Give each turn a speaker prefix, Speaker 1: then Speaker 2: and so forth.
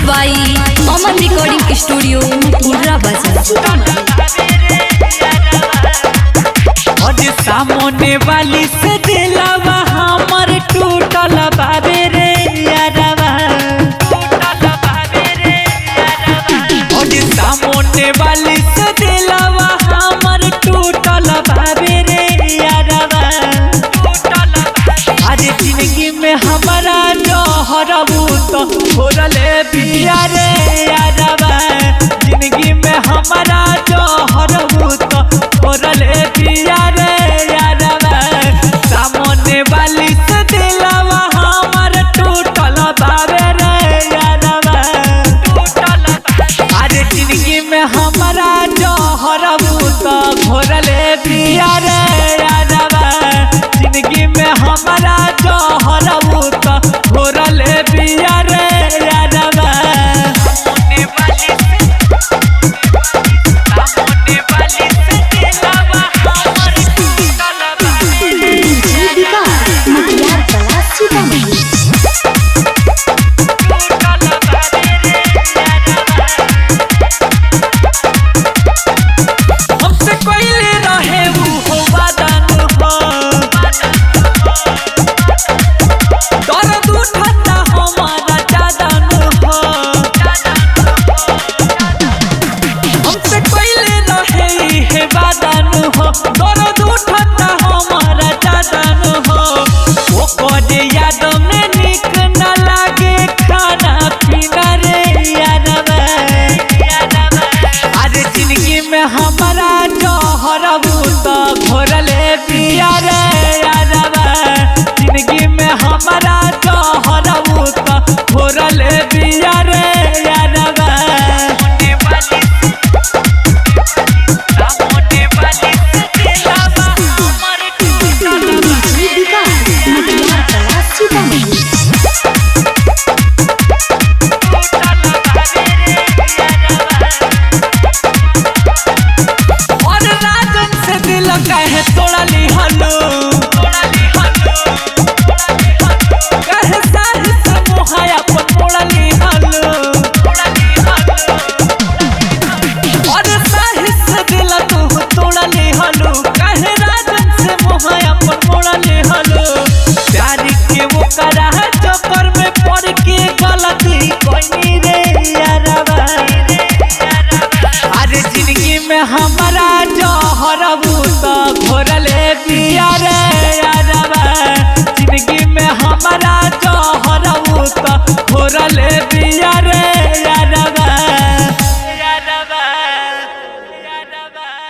Speaker 1: बाई अमन recording studio पूरा बाजार।
Speaker 2: सामने वाली से दिलवा हमर टूटल बाबे रे यारवा, सामने वाली से दिलवा हमर टूटल बाबे रे यारवा। आज जिंदगी में हमारा जहरबू तो छोड़ले पिया रे यारवा, जिंदगी में हमारा जहरबू तो छोड़ले पिया रे यारवा। सामने वाली से दिलवा हमर टूटल बाबे रे यारवा, आज जिंदगी में हमारा जहरबू तो छोड़ले पिया रे यारवा, जिंदगी में हमारा जहरबू तो छोड़ले पिया रे यारवा। हमारा जहरबू